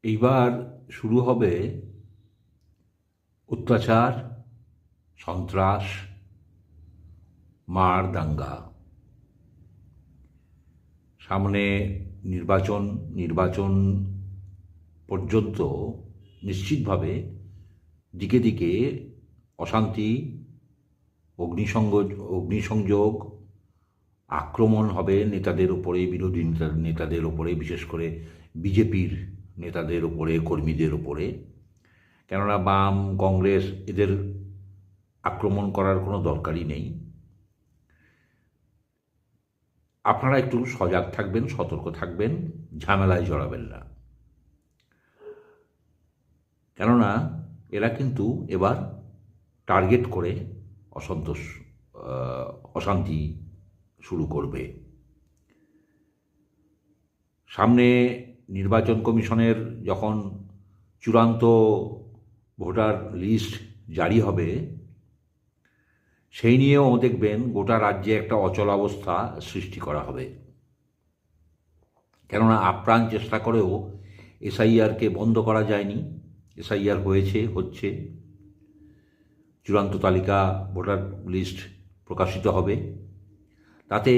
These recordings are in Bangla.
এইবার শুরু হবে অত্যাচার, সন্ত্রাস, মার দাঙ্গা। সামনে নির্বাচন পর্যন্ত নিশ্চিতভাবে দিকে দিকে অশান্তি, অগ্নিসংযোগ, আক্রমণ হবে নেতাদের ওপরে, বিরোধী নেতাদের ওপরে, বিশেষ করে বিজেপির নেতাদের ওপরে, কর্মীদের ওপরে। কেননা বাম, কংগ্রেস এদের আক্রমণ করার কোনো দরকারই নেই। আপনারা একটু সজাগ থাকবেন, সতর্ক থাকবেন, ঝামেলায় জড়াবেন না। কেননা এরা কিন্তু এবার টার্গেট করে অশান্তি শুরু করবে। সামনে নির্বাচন কমিশনের যখন চূড়ান্ত ভোটার লিস্ট জারি হবে, সেই নিয়েও দেখবেন গোটা রাজ্যে একটা অচলাবস্থা সৃষ্টি করা হবে। কেননা আপ্রাণ চেষ্টা করেও এসআইআরকে বন্ধ করা যায়নি। এসআইআর হচ্ছে, চূড়ান্ত তালিকা, ভোটার লিস্ট প্রকাশিত হবে। তাতে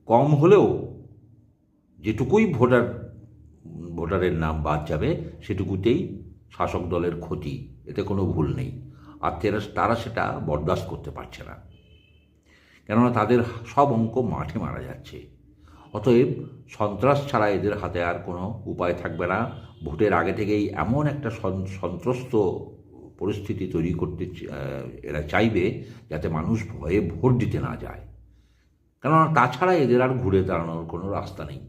কম হলেও যেটুকুই ভোটারের নাম বাদ যাবে সেটুকুতেই শাসক দলের ক্ষতি, এতে কোনো ভুল নেই। আর তারা সেটা বরদাস্ত করতে পারছে না, কেননা তাদের সব অঙ্ক মাঠে মারা যাচ্ছে। অতএব সন্ত্রাস ছাড়া এদের হাতে আর কোনো উপায় থাকবে না। ভোটের আগে থেকেই এমন একটা সন্ত্রস্ত পরিস্থিতি তৈরি করতে এরা চাইবে যাতে মানুষ ভয়ে ভোট দিতে না যায়, কেননা তাছাড়া এদের আর ঘুরে দাঁড়ানোর কোনো রাস্তা নেই।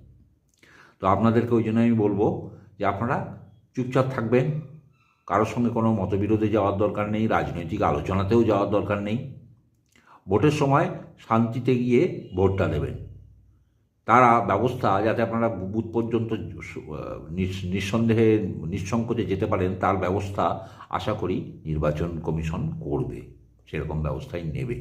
তো আপনাদেরকে ওই জন্য আমি বলবো যে আপনারা চুপচাপ থাকবেন, কারোর সঙ্গে কোনো মতবিরোধে যাওয়ার দরকার নেই, রাজনৈতিক আলোচনাতেও যাওয়ার দরকার নেই। ভোটের সময় শান্তিতে গিয়ে ভোটটা দেবেন। তারা ব্যবস্থা যাতে আপনারা বুথ পর্যন্ত নিঃসন্দেহে নিঃসংকোচে যেতে পারেন, তার ব্যবস্থা আশা করি নির্বাচন কমিশন করবে, সেরকম ব্যবস্থাই নেবে।